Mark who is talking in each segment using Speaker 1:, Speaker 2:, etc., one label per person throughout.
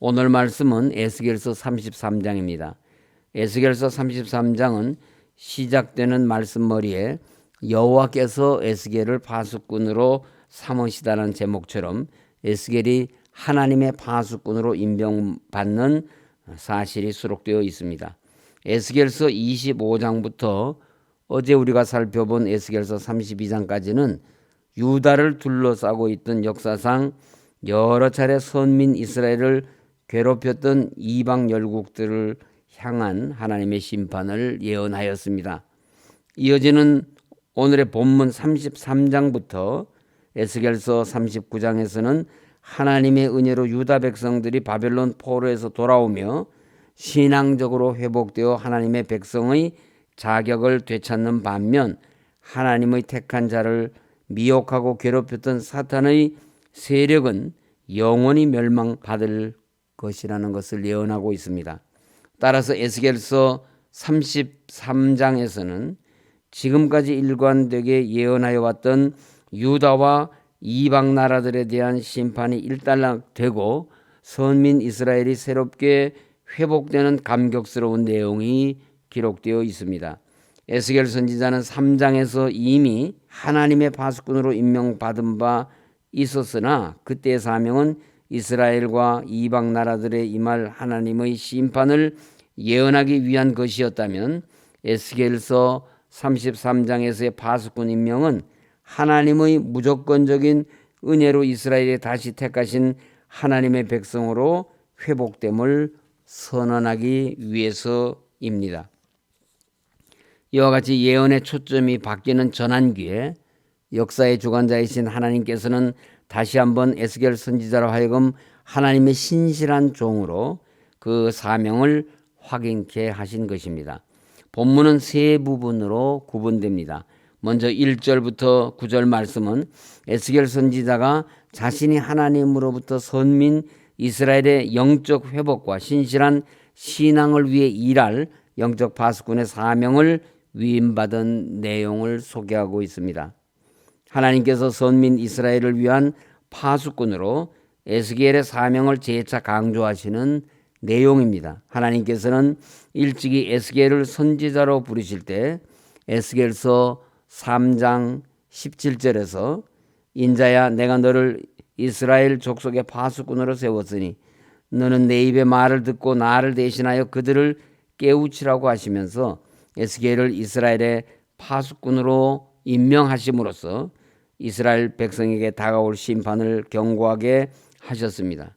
Speaker 1: 오늘 말씀은 에스겔서 33장입니다. 에스겔서 33장은 시작되는 말씀머리에 여호와께서 에스겔을 파수꾼으로 삼으시다는 제목처럼 에스겔이 하나님의 파수꾼으로 임명받는 사실이 수록되어 있습니다. 에스겔서 25장부터 어제 우리가 살펴본 에스겔서 32장까지는 유다를 둘러싸고 있던 역사상 여러 차례 선민 이스라엘을 괴롭혔던 이방 열국들을 향한 하나님의 심판을 예언하였습니다. 이어지는 오늘의 본문 33장부터 에스겔서 39장에서는 하나님의 은혜로 유다 백성들이 바벨론 포로에서 돌아오며 신앙적으로 회복되어 하나님의 백성의 자격을 되찾는 반면 하나님의 택한 자를 미혹하고 괴롭혔던 사탄의 세력은 영원히 멸망받을 것이라는 것을 예언하고 있습니다. 따라서 에스겔서 33장에서는 지금까지 일관되게 예언하여 왔던 유다와 이방 나라들에 대한 심판이 일단락되고 선민 이스라엘이 새롭게 회복되는 감격스러운 내용이 기록되어 있습니다. 에스겔 선지자는 3장에서 이미 하나님의 파수꾼으로 임명받은 바 있었으나 그때의 사명은 이스라엘과 이방 나라들에 임할 하나님의 심판을 예언하기 위한 것이었다면 에스겔서 33장에서의 파수꾼 임명은 하나님의 무조건적인 은혜로 이스라엘에 다시 택하신 하나님의 백성으로 회복됨을 선언하기 위해서입니다. 이와 같이 예언의 초점이 바뀌는 전환기에 역사의 주관자이신 하나님께서는 다시 한번 에스겔 선지자로 하여금 하나님의 신실한 종으로 그 사명을 확인케 하신 것입니다. 본문은 세 부분으로 구분됩니다. 먼저 1절부터 9절 말씀은 에스겔 선지자가 자신이 하나님으로부터 선민 이스라엘의 영적 회복과 신실한 신앙을 위해 일할 영적 파수꾼의 사명을 위임받은 내용을 소개하고 있습니다. 하나님께서 선민 이스라엘을 위한 파수꾼으로 에스겔의 사명을 재차 강조하시는 내용입니다. 하나님께서는 일찍이 에스겔을 선지자로 부르실 때 에스겔서 3장 17절에서 인자야 내가 너를 이스라엘 족속의 파수꾼으로 세웠으니 너는 내 입의 말을 듣고 나를 대신하여 그들을 깨우치라고 하시면서 에스겔을 이스라엘의 파수꾼으로 임명하심으로써 이스라엘 백성에게 다가올 심판을 경고하게 하셨습니다.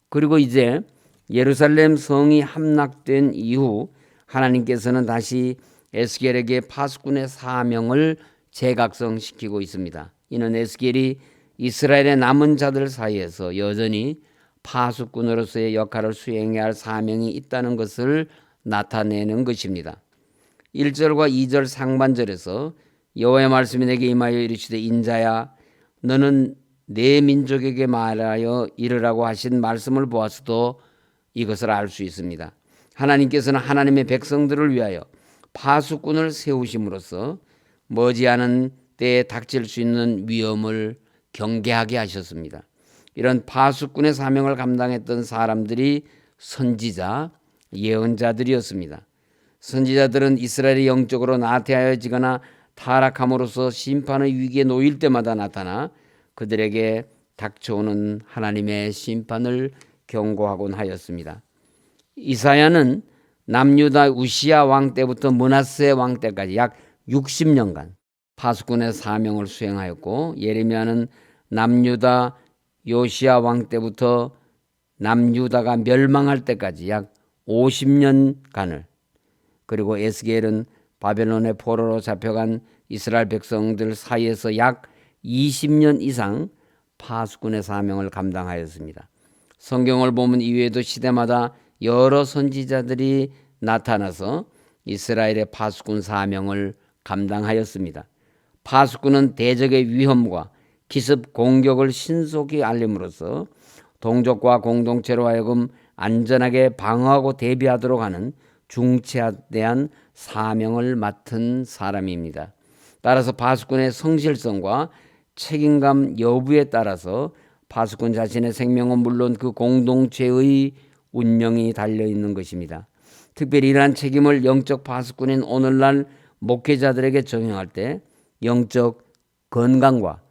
Speaker 1: 그리고 이제 예루살렘 성이 함락된 이후 하나님께서는 다시 에스겔에게 파수꾼의 사명을 재각성시키고 있습니다. 이는 에스겔이 이스라엘의 남은 자들 사이에서 여전히 파수꾼으로서의 역할을 수행해야 할 사명이 있다는 것을 나타내는 것입니다. 1절과 2절 상반절에서 여호와의 말씀이 내게 임하여 이르시되 인자야 너는 내 민족에게 말하여 이르라고 하신 말씀을 보아서도 이것을 알 수 있습니다. 하나님께서는 하나님의 백성들을 위하여 파수꾼을 세우심으로써 머지않은 때에 닥칠 수 있는 위험을 경계하게 하셨습니다. 이런 파수꾼의 사명을 감당했던 사람들이 선지자, 예언자들이었습니다. 선지자들은 이스라엘이 영적으로 나태하여지거나 타락함으로써 심판의 위기에 놓일 때마다 나타나 그들에게 닥쳐오는 하나님의 심판을 경고하곤 하였습니다. 이사야는 남유다 우시야 왕 때부터 므낫세 왕 때까지 약 60년간 파수꾼의 사명을 수행하였고 예레미야는 남유다 요시야 왕 때부터 남유다가 멸망할 때까지 약 50년간을 그리고 에스겔은 바벨론의 포로로 잡혀간 이스라엘 백성들 사이에서 약 20년 이상 파수꾼의 사명을 감당하였습니다. 성경을 보면 이외에도 시대마다 여러 선지자들이 나타나서 이스라엘의 파수꾼 사명을 감당하였습니다. 파수꾼은 대적의 위험과 기습 공격을 신속히 알림으로써 동족과 공동체로 하여금 안전하게 방어하고 대비하도록 하는 중차대한 사명을 맡은 사람입니다. 따라서 파수꾼의 성실성과 책임감 여부에 따라서 파수꾼 자신의 생명은 물론 그 공동체의 운명이 달려있는 것입니다. 특별히 이러한 책임을 영적 파수꾼인 오늘날 목회자들에게 적용할 때 영적 건강과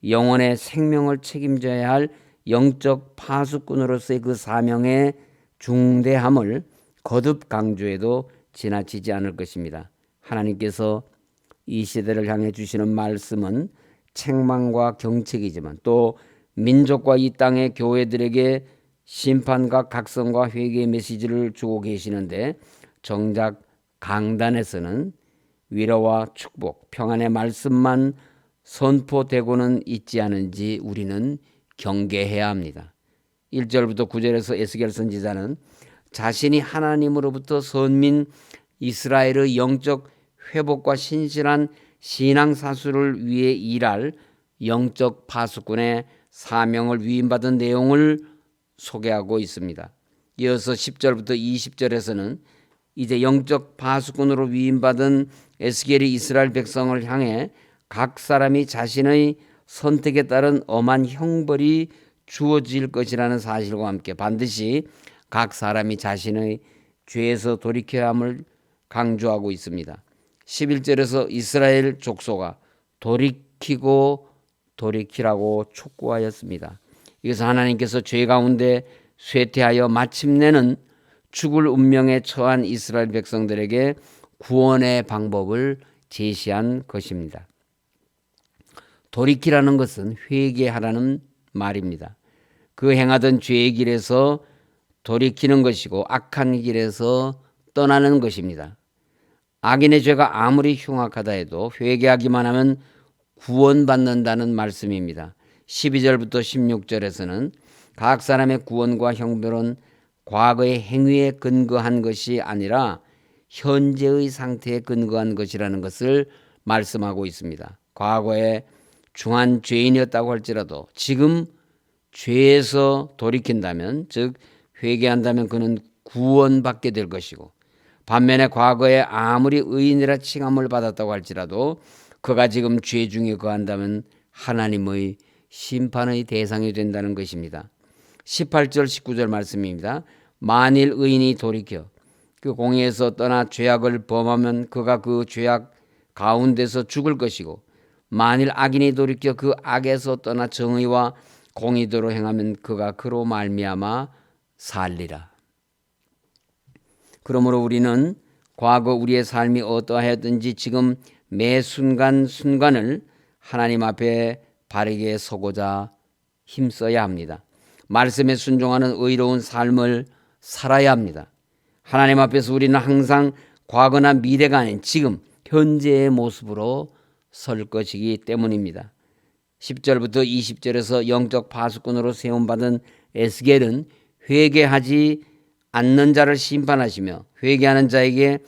Speaker 1: 영혼의 생명을 책임져야 할 영적 파수꾼으로서의 그 사명의 중대함을 거듭 강조해도 지나치지 않을 것입니다. 하나님께서 이 시대를 향해 주시는 말씀은 책망과 경책이지만 또 민족과 이 땅의 교회들에게 심판과 각성과 회개의 메시지를 주고 계시는데 정작 강단에서는 위로와 축복, 평안의 말씀만 선포되고는 있지 않은지 우리는 경계해야 합니다. 1절부터 9절에서 에스겔 선지자는 자신이 하나님으로부터 선민 이스라엘의 영적 회복과 신실한 신앙사수를 위해 일할 영적 파수꾼의 사명을 위임받은 내용을 소개하고 있습니다. 이어서 10절부터 20절에서는 이제 영적 파수꾼으로 위임받은 에스겔이 이스라엘 백성을 향해 각 사람이 자신의 선택에 따른 엄한 형벌이 주어질 것이라는 사실과 함께 반드시 각 사람이 자신의 죄에서 돌이켜야 함을 강조하고 있습니다. 11절에서 이스라엘 족속아 돌이키라고 촉구하였습니다. 이것은 하나님께서 죄 가운데 쇠퇴하여 마침내는 죽을 운명에 처한 이스라엘 백성들에게 구원의 방법을 제시한 것입니다. 돌이키라는 것은 회개하라는 말입니다. 그 행하던 죄의 길에서 돌이키는 것이고 악한 길에서 떠나는 것입니다. 악인의 죄가 아무리 흉악하다 해도 회개하기만 하면 구원받는다는 말씀입니다. 12절부터 16절에서는 각 사람의 구원과 형벌은 과거의 행위에 근거한 것이 아니라 현재의 상태에 근거한 것이라는 것을 말씀하고 있습니다. 과거에 중한 죄인이었다고 할지라도 지금 죄에서 돌이킨다면, 즉 회개한다면 그는 구원받게 될 것이고, 반면에 과거에 아무리 의인이라 칭함을 받았다고 할지라도 그가 지금 죄 중에 거한다면 하나님의 심판의 대상이 된다는 것입니다. 18절 19절 말씀입니다. 만일 의인이 돌이켜 그 공의에서 떠나 죄악을 범하면 그가 그 죄악 가운데서 죽을 것이고, 만일 악인이 돌이켜 그 악에서 떠나 정의와 공의대로 행하면 그가 그로 말미암아 살리라. 그러므로 우리는 과거 우리의 삶이 어떠하였든지 지금 매 순간순간을 하나님 앞에 바르게 서고자 힘써야 합니다. 말씀에 순종하는 의로운 삶을 살아야 합니다. 하나님 앞에서 우리는 항상 과거나 미래가 아닌 지금 현재의 모습으로 설 것이기 때문입니다. 10절부터 20절에서 영적 파수꾼으로 세움받은 에스겔은 회개하지 않는 자를 심판하시며 회개하는 자에게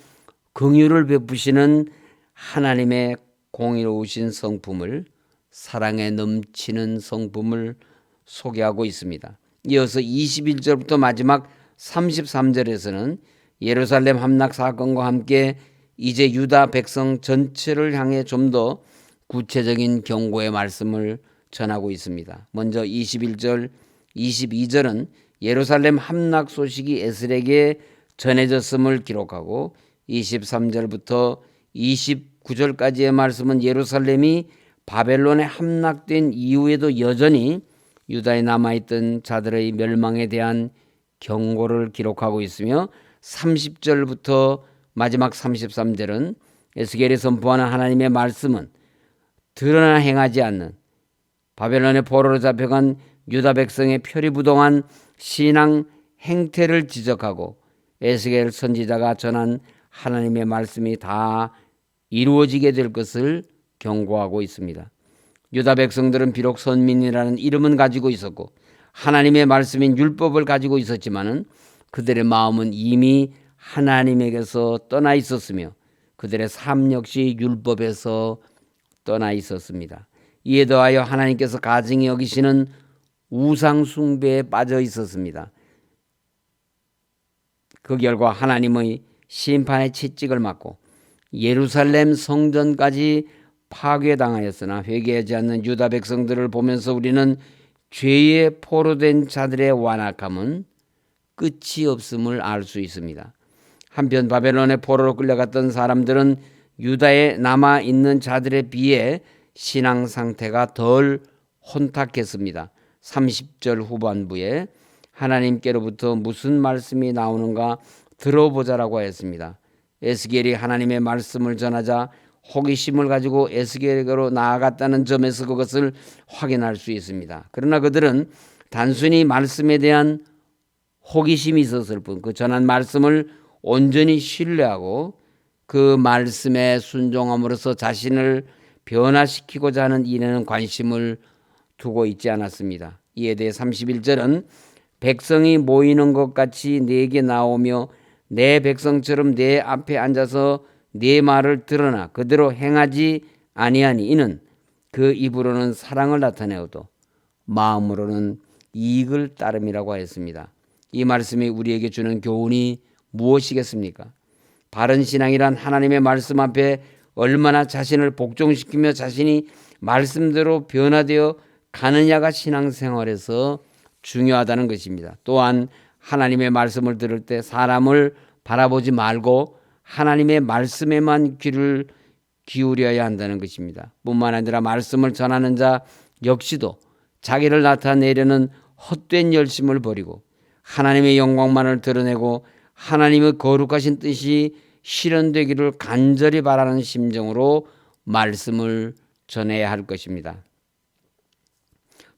Speaker 1: 긍휼을 베푸시는 하나님의 공의로우신 성품을, 사랑에 넘치는 성품을 소개하고 있습니다. 이어서 21절부터 마지막 33절에서는 예루살렘 함락 사건과 함께 이제 유다 백성 전체를 향해 좀 더 구체적인 경고의 말씀을 전하고 있습니다. 먼저 21절, 22절은 예루살렘 함락 소식이 에스겔에게 전해졌음을 기록하고 23절부터 29절까지의 말씀은 예루살렘이 바벨론에 함락된 이후에도 여전히 유다에 남아있던 자들의 멸망에 대한 경고를 기록하고 있으며 30절부터 마지막 33절은 에스겔이 선포하는 하나님의 말씀은 드러나 행하지 않는 바벨론의 포로로 잡혀간 유다 백성의 표리부동한 신앙 행태를 지적하고 에스겔 선지자가 전한 하나님의 말씀이 다 이루어지게 될 것을 경고하고 있습니다. 유다 백성들은 비록 선민이라는 이름은 가지고 있었고 하나님의 말씀인 율법을 가지고 있었지만은 그들의 마음은 이미 하나님에게서 떠나 있었으며 그들의 삶 역시 율법에서 떠나 있었습니다. 이에 더하여 하나님께서 가증히 여기시는 우상 숭배에 빠져 있었습니다. 그 결과 하나님의 심판의 채찍을 맞고 예루살렘 성전까지 파괴당하였으나 회개하지 않는 유다 백성들을 보면서 우리는 죄에 포로된 자들의 완악함은 끝이 없음을 알 수 있습니다. 한편 바벨론의 포로로 끌려갔던 사람들은 유다에 남아있는 자들에 비해 신앙 상태가 덜 혼탁했습니다. 30절 후반부에 하나님께로부터 무슨 말씀이 나오는가 들어보자라고 했습니다. 에스겔이 하나님의 말씀을 전하자 호기심을 가지고 에스겔에게로 나아갔다는 점에서 그것을 확인할 수 있습니다. 그러나 그들은 단순히 말씀에 대한 호기심이 있었을 뿐 그 전한 말씀을 온전히 신뢰하고 그 말씀에 순종함으로써 자신을 변화시키고자 하는 일에는 관심을 두고 있지 않았습니다. 이에 대해 31절은 백성이 모이는 것 같이 내게 나오며 내 백성처럼 내 앞에 앉아서 네 말을 들으나 그대로 행하지 아니하니 이는 그 입으로는 사랑을 나타내어도 마음으로는 이익을 따름이라고 하였습니다. 이 말씀이 우리에게 주는 교훈이 무엇이겠습니까? 바른 신앙이란 하나님의 말씀 앞에 얼마나 자신을 복종시키며 자신이 말씀대로 변화되어 가느냐가 신앙생활에서 중요하다는 것입니다. 또한 하나님의 말씀을 들을 때 사람을 바라보지 말고 하나님의 말씀에만 귀를 기울여야 한다는 것입니다. 뿐만 아니라 말씀을 전하는 자 역시도 자기를 나타내려는 헛된 열심을 버리고 하나님의 영광만을 드러내고 하나님의 거룩하신 뜻이 실현되기를 간절히 바라는 심정으로 말씀을 전해야 할 것입니다.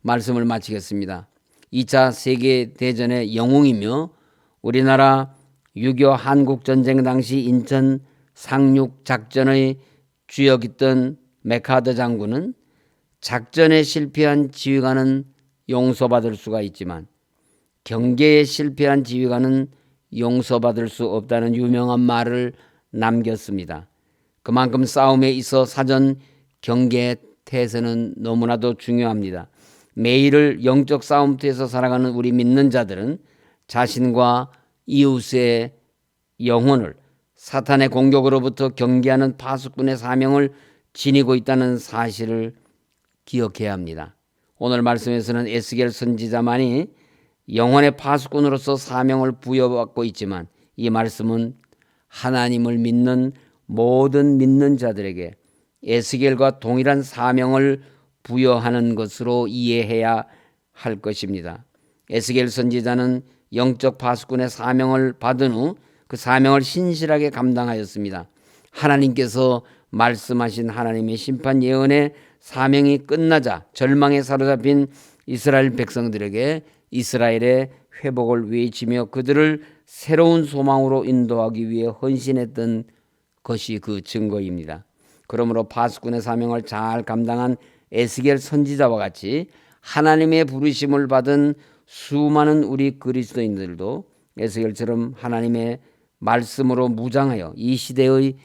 Speaker 1: 말씀을 마치겠습니다. 2차 세계대전의 영웅이며 우리나라 6.25 한국전쟁 당시 인천 상륙작전의 주역이던 맥하더 장군은 작전에 실패한 지휘관은 용서받을 수가 있지만 경계에 실패한 지휘관은 용서받을 수 없다는 유명한 말을 남겼습니다. 그만큼 싸움에 있어 사전 경계 태세는 너무나도 중요합니다. 매일을 영적 싸움터에서 살아가는 우리 믿는 자들은 자신과 이웃의 영혼을 사탄의 공격으로부터 경계하는 파수꾼의 사명을 지니고 있다는 사실을 기억해야 합니다. 오늘 말씀에서는 에스겔 선지자만이 영혼의 파수꾼으로서 사명을 부여받고 있지만 이 말씀은 하나님을 믿는 모든 믿는 자들에게 에스겔과 동일한 사명을 부여하는 것으로 이해해야 할 것입니다. 에스겔 선지자는 영적 파수꾼의 사명을 받은 후 그 사명을 신실하게 감당하였습니다. 하나님께서 말씀하신 하나님의 심판 예언의 사명이 끝나자 절망에 사로잡힌 이스라엘 백성들에게 이스라엘의 회복을 외치며 그들을 새로운 소망으로 인도하기 위해 헌신했던 것이 그 증거입니다. 그러므로 파수꾼의 사명을 잘 감당한 에스겔 선지자와 같이 하나님의 부르심을 받은 수많은 우리 그리스도인들도 에스겔처럼 하나님의 말씀으로 무장하여 이 시대의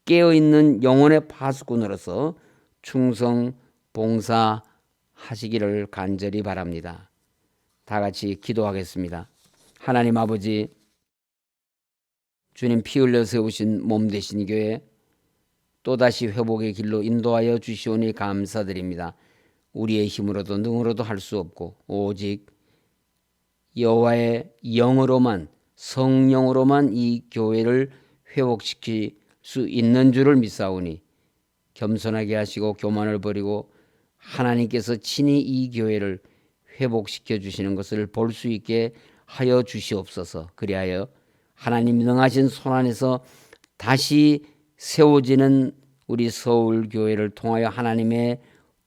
Speaker 1: 깨어있는 영혼의 파수꾼으로서 충성 봉사하시기를 간절히 바랍니다. 다 같이 기도하겠습니다. 하나님 아버지, 주님 피 흘려 세우신 몸 되신 교회 또다시 회복의 길로 인도하여 주시오니 감사드립니다. 우리의 힘으로도 능으로도 할 수 없고 오직 여호와의 영으로만 성령으로만 이 교회를 회복시킬 수 있는 줄을 믿사오니 겸손하게 하시고 교만을 버리고 하나님께서 친히 이 교회를 회복시켜 주시는 것을 볼 수 있게 하여 주시옵소서. 그리하여 하나님 능하신 손안에서 다시 세워지는 우리 서울교회를 통하여 하나님의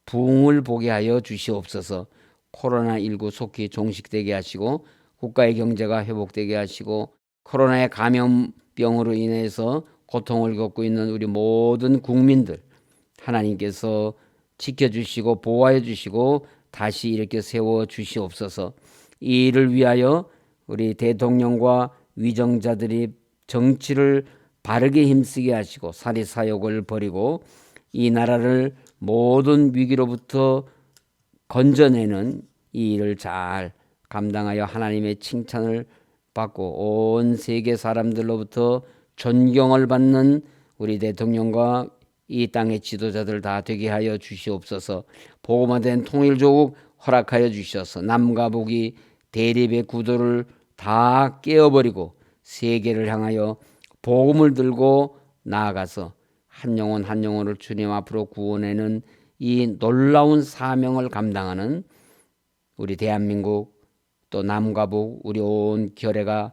Speaker 1: 부흥을 보게 하여 주시옵소서. 코로나19 속히 종식되게 하시고 국가의 경제가 회복되게 하시고 코로나의 감염병으로 인해서 고통을 겪고 있는 우리 모든 국민들 하나님께서 지켜주시고 보호해 주시고 다시 이렇게 세워 주시옵소서. 이 일을 위하여 우리 대통령과 위정자들이 정치를 바르게 힘쓰게 하시고 사리사욕을 버리고 이 나라를 모든 위기로부터 건져내는 이 일을 잘 감당하여 하나님의 칭찬을 받고 온 세계 사람들로부터 존경을 받는 우리 대통령과 이 땅의 지도자들 다 되게 하여 주시옵소서. 복음화된 통일조국 허락하여 주셔서 남과 북이 대립의 구도를 다 깨어버리고 세계를 향하여 복음을 들고 나아가서 한 영혼 한 영혼을 주님 앞으로 구원하는 이 놀라운 사명을 감당하는 우리 대한민국 또 남과 북 우리 온 결례가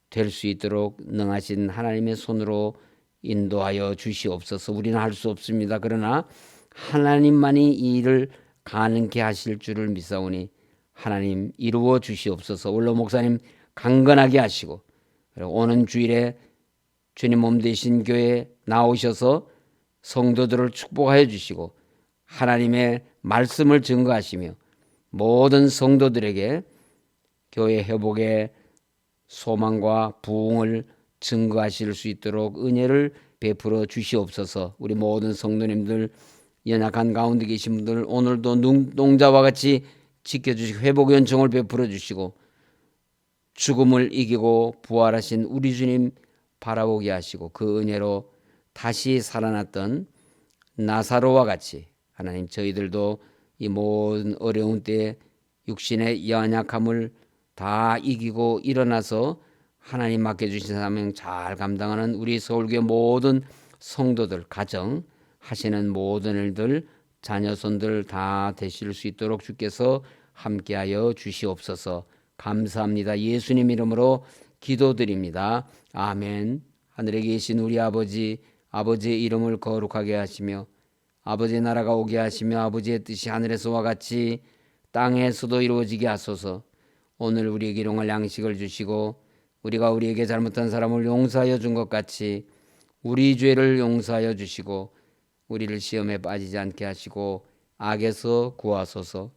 Speaker 1: 될 수 있도록 능하신 하나님의 손으로 인도하여 주시옵소서. 우리는 할 수 없습니다. 그러나 하나님만이 이 일을 가능케 하실 줄을 믿사오니 하나님 이루어 주시옵소서. 원로 목사님 강건하게 하시고 오는 주일에 주님 몸 되신 교회에 나오셔서 성도들을 축복하여 주시고 하나님의 말씀을 증거하시며 모든 성도들에게 교회 회복의 소망과 부흥을 증거하실 수 있도록 은혜를 베풀어 주시옵소서. 우리 모든 성도님들 연약한 가운데 계신 분들 오늘도 눈동자와 같이 지켜주시고 회복의 은총을 베풀어 주시고 죽음을 이기고 부활하신 우리 주님 바라보게 하시고 그 은혜로 다시 살아났던 나사로와 같이 하나님 저희들도 이 모든 어려운 때에 육신의 연약함을 다 이기고 일어나서 하나님 맡겨주신 사명 잘 감당하는 우리 서울교회 모든 성도들 가정 하시는 모든 일들 자녀손들 다 되실 수 있도록 주께서 함께하여 주시옵소서. 감사합니다. 예수님 이름으로 기도드립니다. 아멘. 하늘에 계신 우리 아버지, 아버지의 이름을 거룩하게 하시며 아버지의 나라가 오게 하시며 아버지의 뜻이 하늘에서와 같이 땅에서도 이루어지게 하소서. 오늘 우리에게 일용할 양식을 주시고 우리가 우리에게 잘못한 사람을 용서하여 준 것 같이 우리 죄를 용서하여 주시고 우리를 시험에 빠지지 않게 하시고 악에서 구하소서.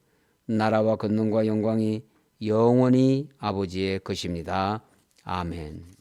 Speaker 1: 나라와 권능과 영광이 영원히 아버지의 것입니다. 아멘.